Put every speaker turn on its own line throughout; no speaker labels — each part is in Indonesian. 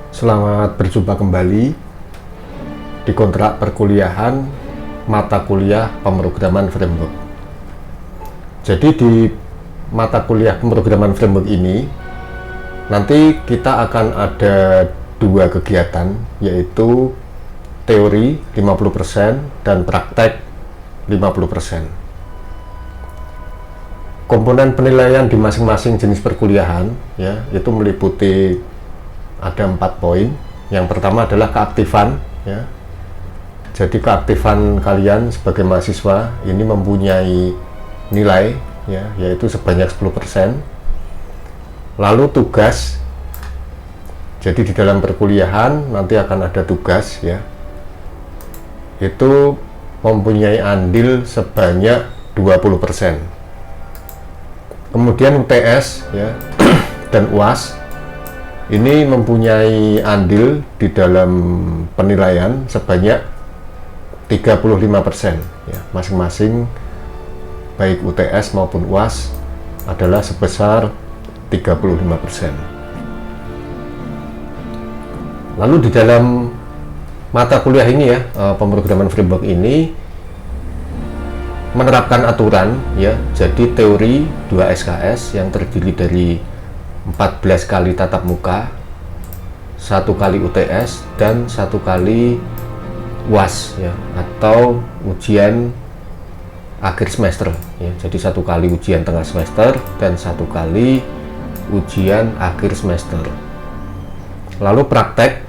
Selamat berjumpa kembali di kontrak perkuliahan mata kuliah pemrograman framework. Jadi di mata kuliah pemrograman framework ini nanti kita akan ada dua kegiatan, yaitu teori 50% dan praktek 50%. Komponen penilaian di masing-masing jenis perkuliahan ya, itu meliputi ada 4 poin. Yang pertama adalah keaktifan ya. Jadi keaktifan kalian sebagai mahasiswa ini mempunyai nilai ya, yaitu sebanyak 10%. Lalu tugas. Jadi di dalam perkuliahan nanti akan ada tugas ya. Itu mempunyai andil sebanyak 20%. Kemudian UTS ya dan UAS ini mempunyai andil di dalam penilaian sebanyak 35% ya, masing-masing baik UTS maupun UAS adalah sebesar 35%. Lalu di dalam mata kuliah ini ya, pemrograman framework ini menerapkan aturan ya, jadi teori 2 SKS yang terdiri dari 14 kali tatap muka, 1 kali UTS, dan 1 kali UAS ya, atau ujian akhir semester ya. Jadi 1 kali ujian tengah semester dan 1 kali ujian akhir semester. Lalu praktek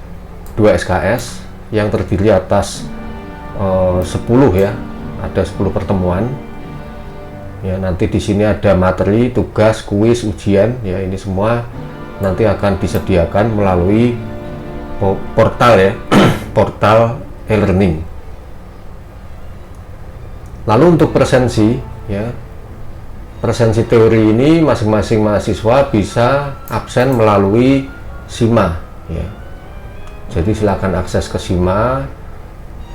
2 SKS yang terdiri atas 10 ya, ada 10 pertemuan. Ya, nanti di sini ada materi, tugas, kuis, ujian ya, ini semua nanti akan disediakan melalui portal ya, portal e-learning. Lalu untuk presensi ya, presensi teori ini masing-masing mahasiswa bisa absen melalui SIMA ya. Jadi silakan akses ke SIMA,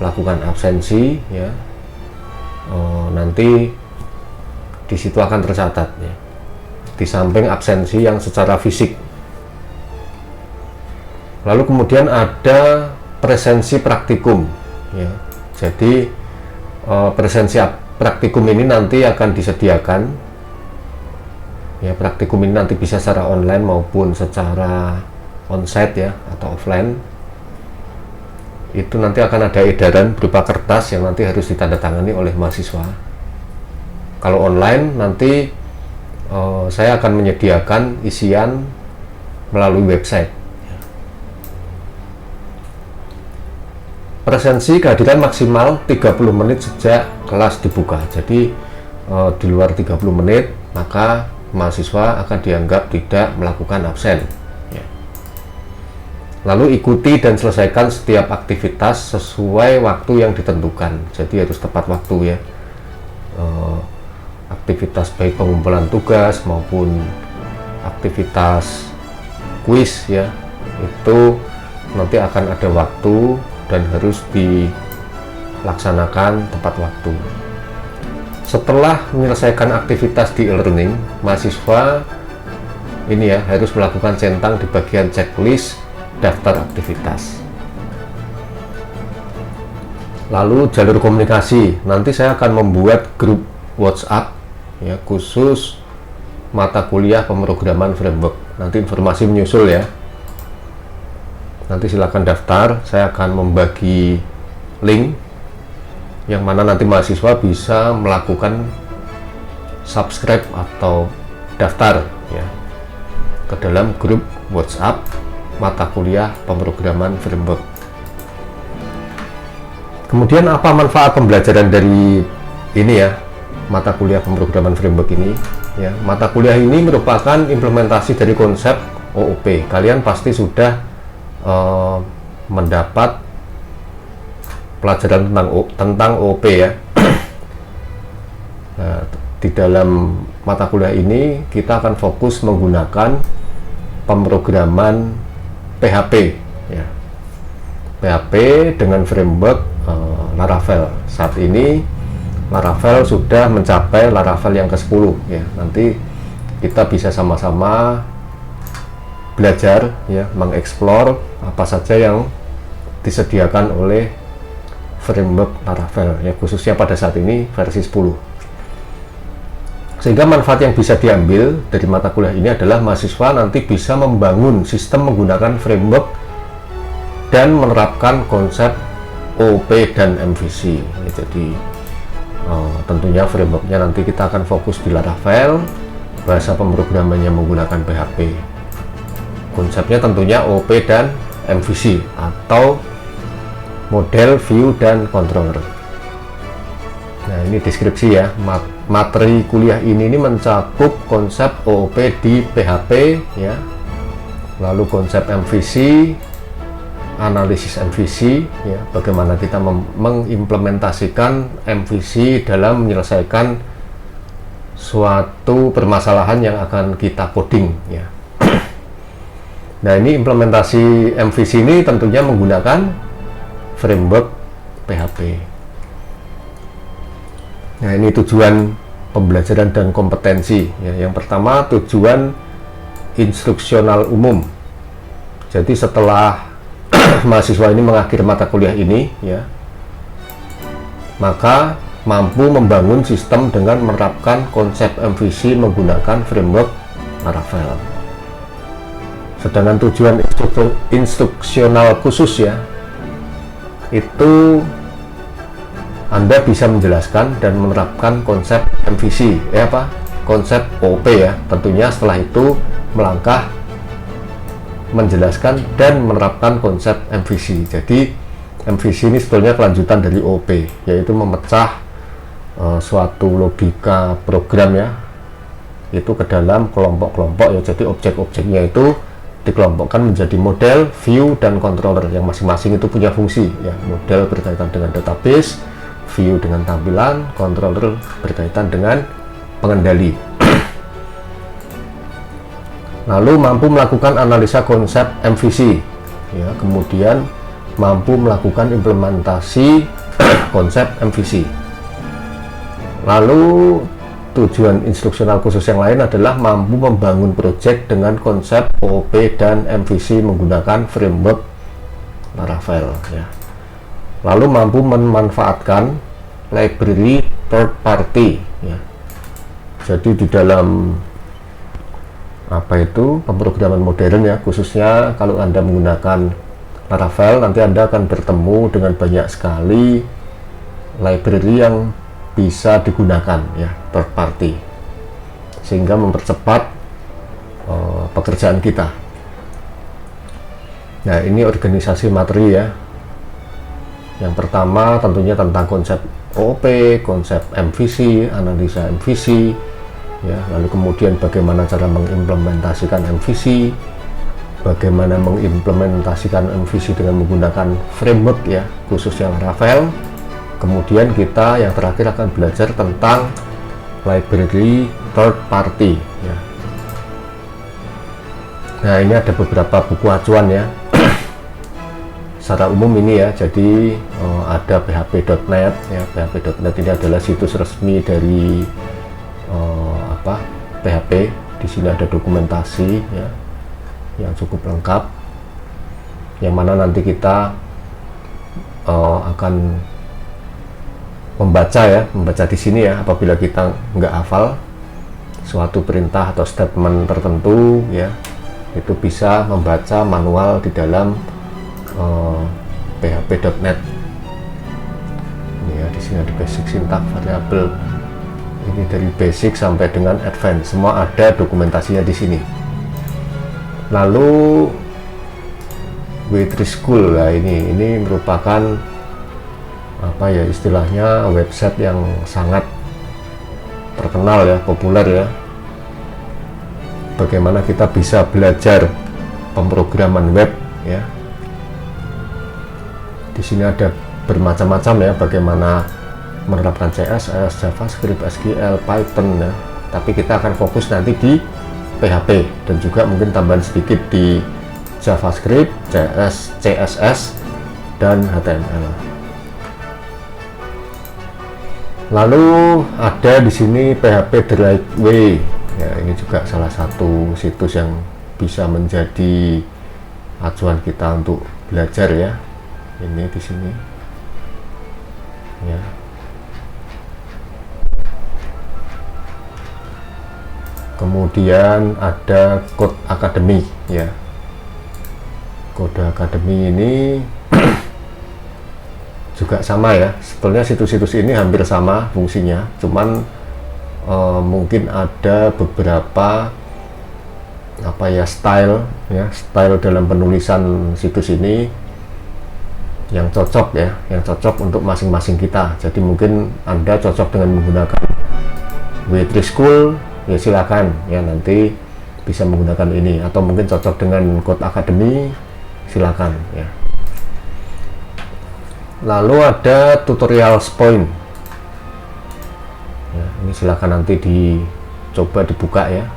lakukan absensi ya. Nanti di situ akan tercatat ya, di samping absensi yang secara fisik. Lalu kemudian ada presensi praktikum ya. Jadi presensi praktikum ini nanti akan disediakan ya. Praktikum ini nanti bisa secara online maupun secara onsite ya, atau offline. Itu nanti akan ada edaran berupa kertas yang nanti harus ditandatangani oleh mahasiswa. Kalau online nanti saya akan menyediakan isian melalui website. Presensi kehadiran maksimal 30 menit sejak kelas dibuka. Jadi di luar 30 menit maka mahasiswa akan dianggap tidak melakukan absen. Lalu ikuti dan selesaikan setiap aktivitas sesuai waktu yang ditentukan. Jadi harus tepat waktu ya. Aktivitas baik pengumpulan tugas maupun aktivitas kuis ya, itu nanti akan ada waktu dan harus dilaksanakan tepat waktu. Setelah menyelesaikan aktivitas di e-learning, mahasiswa ini ya harus melakukan centang di bagian checklist daftar aktivitas. Lalu jalur komunikasi, nanti saya akan membuat grup WhatsApp ya, khusus mata kuliah pemrograman framework. Nanti informasi menyusul ya. Nanti silakan daftar. Saya akan membagi link yang mana nanti mahasiswa bisa melakukan subscribe atau daftar ya ke dalam grup WhatsApp mata kuliah pemrograman framework. Kemudian apa manfaat pembelajaran dari ini ya, mata kuliah pemrograman framework ini ya. Mata kuliah ini merupakan implementasi dari konsep OOP. Kalian pasti sudah mendapat pelajaran tentang OOP ya. Nah, di dalam mata kuliah ini kita akan fokus menggunakan pemrograman PHP ya. PHP dengan framework Laravel. Saat ini Laravel sudah mencapai Laravel yang ke-10 ya. Nanti kita bisa sama-sama belajar ya, mengeksplor apa saja yang disediakan oleh framework Laravel ya, khususnya pada saat ini versi 10. Sehingga manfaat yang bisa diambil dari mata kuliah ini adalah mahasiswa nanti bisa membangun sistem menggunakan framework dan menerapkan konsep OOP dan MVC ya. Jadi tentunya frameworknya nanti kita akan fokus di Laravel, bahasa pemrogramannya menggunakan PHP, konsepnya tentunya OOP dan MVC atau model, view, dan controller. Nah, ini deskripsi ya, materi kuliah ini mencakup konsep OOP di PHP ya, lalu konsep MVC, analisis MVC ya, bagaimana kita mengimplementasikan MVC dalam menyelesaikan suatu permasalahan yang akan kita coding ya. Nah, ini implementasi MVC ini tentunya menggunakan framework PHP. Nah, ini tujuan pembelajaran dan kompetensi ya. Yang pertama, tujuan instruksional umum. Jadi setelah mahasiswa ini mengakhiri mata kuliah ini ya, maka mampu membangun sistem dengan menerapkan konsep MVC menggunakan framework Laravel. Sedangkan tujuan instruksional khusus ya, itu Anda bisa menjelaskan dan menerapkan konsep MVC konsep OOP ya, tentunya setelah itu melangkah menjelaskan dan menerapkan konsep MVC. Jadi MVC ini sebetulnya kelanjutan dari OOP, yaitu memecah suatu logika program ya, itu ke dalam kelompok-kelompok ya. Jadi objek-objeknya itu dikelompokkan menjadi model, view, dan controller yang masing-masing itu punya fungsi ya. Model berkaitan dengan database, view dengan tampilan, controller berkaitan dengan pengendali. Lalu mampu melakukan analisa konsep MVC ya, kemudian mampu melakukan implementasi konsep MVC. Lalu tujuan instruksional khusus yang lain adalah mampu membangun proyek dengan konsep OOP dan MVC menggunakan framework Laravel ya. Lalu mampu memanfaatkan library third party ya. Jadi di dalam pemrograman modern ya, khususnya kalau Anda menggunakan Laravel, nanti Anda akan bertemu dengan banyak sekali library yang bisa digunakan ya, third party, sehingga mempercepat pekerjaan kita. Nah, ini organisasi materi ya. Yang pertama tentunya tentang konsep OOP, konsep MVC, analisa MVC ya, lalu kemudian bagaimana cara mengimplementasikan MVC, bagaimana mengimplementasikan MVC dengan menggunakan framework ya, khususnya Laravel. Kemudian kita yang terakhir akan belajar tentang library third party ya. Nah, ini ada beberapa buku acuan ya secara umum ini ya. Jadi ada php.net ya. php.net ini adalah situs resmi dari PHP. Di sini ada dokumentasi ya yang cukup lengkap, yang mana nanti kita akan membaca di sini ya. Apabila kita nggak hafal suatu perintah atau statement tertentu ya, itu bisa membaca manual di dalam php.net. Ini ya, di sini ada basic syntax, variabel. Ini dari basic sampai dengan advance, semua ada dokumentasinya di sini. Lalu W3 School lah, ini merupakan istilahnya website yang sangat terkenal ya, populer ya. Bagaimana kita bisa belajar pemrograman web ya. Di sini ada bermacam-macam ya, bagaimana menerapkan CSS, JavaScript, SQL, Python ya. Tapi kita akan fokus nanti di PHP dan juga mungkin tambahan sedikit di JavaScript, CSS, dan HTML. Lalu ada di sini PHP The Right Way ya, ini juga salah satu situs yang bisa menjadi acuan kita untuk belajar ya. Ini di sini ya. Kemudian ada kode akademi ya. Kode akademi ini juga sama ya. Sebetulnya situs-situs ini hampir sama fungsinya, cuman mungkin ada beberapa apa ya, style dalam penulisan situs ini yang cocok ya, yang cocok untuk masing-masing kita. Jadi mungkin Anda cocok dengan menggunakan W3 School, ya silakan ya, nanti bisa menggunakan ini, atau mungkin cocok dengan Code Academy, silakan ya. Lalu ada tutorials point ya, ini silakan nanti dicoba dibuka ya.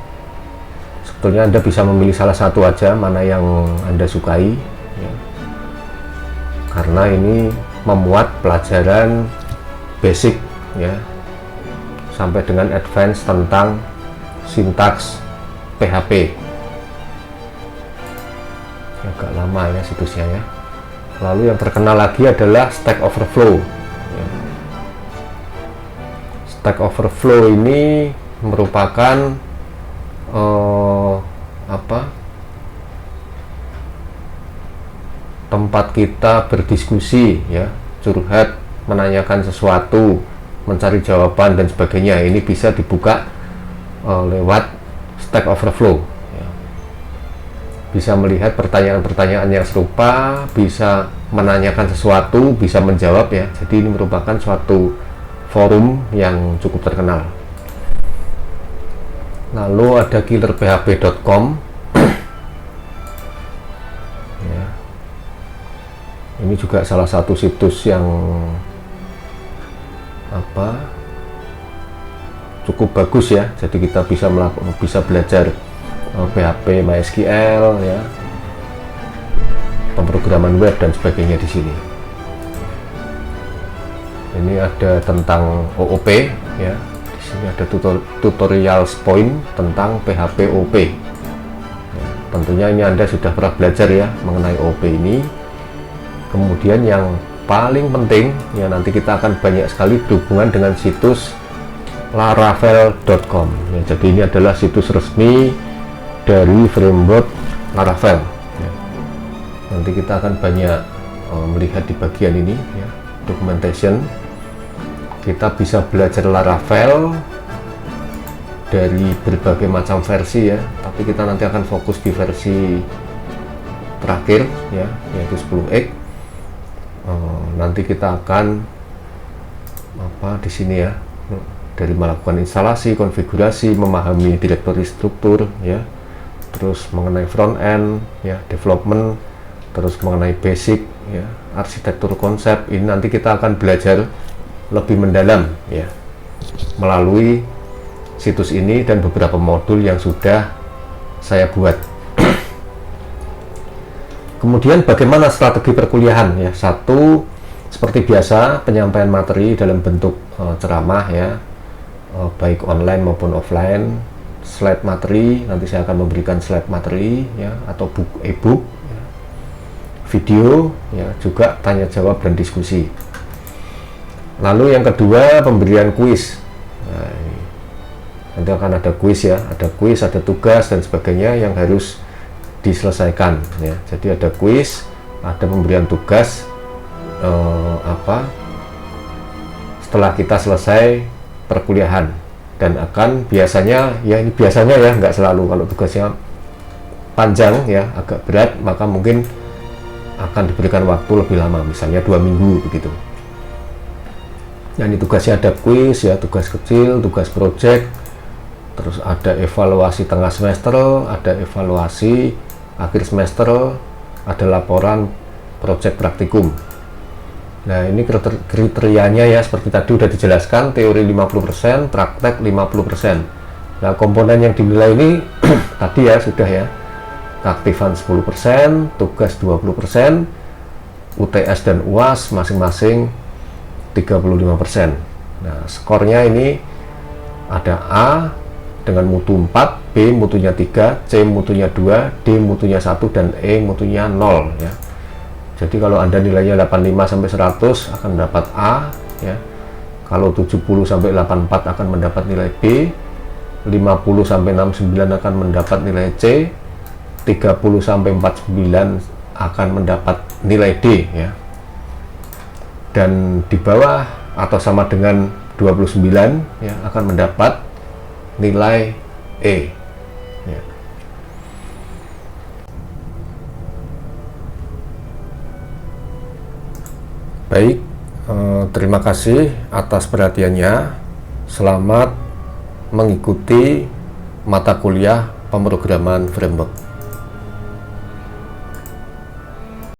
Sebetulnya Anda bisa memilih salah satu aja, mana yang Anda sukai ya. Karena ini memuat pelajaran basic ya sampai dengan advance tentang sintaks PHP. Agak lama ya situsnya ya. Lalu yang terkenal lagi adalah Stack Overflow ya. Stack Overflow ini merupakan tempat kita berdiskusi ya, curhat, menanyakan sesuatu, mencari jawaban dan sebagainya. Ini bisa dibuka lewat Stack Overflow ya. Bisa melihat pertanyaan-pertanyaan yang serupa, bisa menanyakan sesuatu, bisa menjawab ya. Jadi ini merupakan suatu forum yang cukup terkenal. Lalu ada killerphp.com ya. Ini juga salah satu situs yang cukup bagus ya. Jadi kita bisa belajar PHP, MySQL ya, pemrograman web dan sebagainya di sini. Ini ada tentang OOP ya. Di sini ada tutorials point tentang PHP OOP ya, tentunya ini Anda sudah pernah belajar ya mengenai OOP ini. Kemudian yang paling penting ya, nanti kita akan banyak sekali berhubungan dengan situs laravel.com ya. Jadi ini adalah situs resmi dari framework Laravel ya. Nanti kita akan banyak melihat di bagian ini ya, documentation. Kita bisa belajar Laravel dari berbagai macam versi ya, tapi kita nanti akan fokus di versi terakhir ya, yaitu 10x. Nanti kita akan di sini ya, dari melakukan instalasi, konfigurasi, memahami directory struktur ya, terus mengenai front end ya, development, terus mengenai basic ya, arsitektur konsep. Ini nanti kita akan belajar lebih mendalam ya melalui situs ini dan beberapa modul yang sudah saya buat. Kemudian bagaimana strategi perkuliahan ya? Satu, seperti biasa, penyampaian materi dalam bentuk ceramah ya, baik online maupun offline. Slide materi, nanti saya akan memberikan slide materi ya, atau e-book ya. Video ya, juga tanya jawab dan diskusi. Lalu yang kedua, pemberian kuis. Nah, nanti akan ada kuis ya, ada kuis, ada tugas dan sebagainya yang harus diselesaikan ya. Jadi ada kuis, ada pemberian tugas setelah kita selesai perkuliahan, dan akan biasanya ya, ini biasanya ya, nggak selalu, kalau tugasnya panjang ya, agak berat, maka mungkin akan diberikan waktu lebih lama, misalnya 2 minggu begitu. Nah, ini tugasnya ada kuis ya, tugas kecil, tugas project, terus ada evaluasi tengah semester, ada evaluasi akhir semester, ada laporan project praktikum. Nah, ini kriterianya ya, seperti tadi udah dijelaskan, teori 50%, praktek 50%. Nah, komponen yang dinilai ini tadi ya sudah ya, keaktifan 10%, tugas 20%, UTS dan UAS masing-masing 35%. Nah, skornya ini ada A dengan mutu 4, B mutunya 3, C mutunya 2, D mutunya 1, dan E mutunya 0 ya. Jadi kalau Anda nilainya 85 sampai 100 akan mendapat A ya. Kalau 70 sampai 84 akan mendapat nilai B, 50 sampai 69 akan mendapat nilai C, 30 sampai 49 akan mendapat nilai D ya. Dan di bawah atau sama dengan 29 ya akan mendapat nilai E ya. Baik, terima kasih atas perhatiannya. Selamat mengikuti mata kuliah pemrograman framework.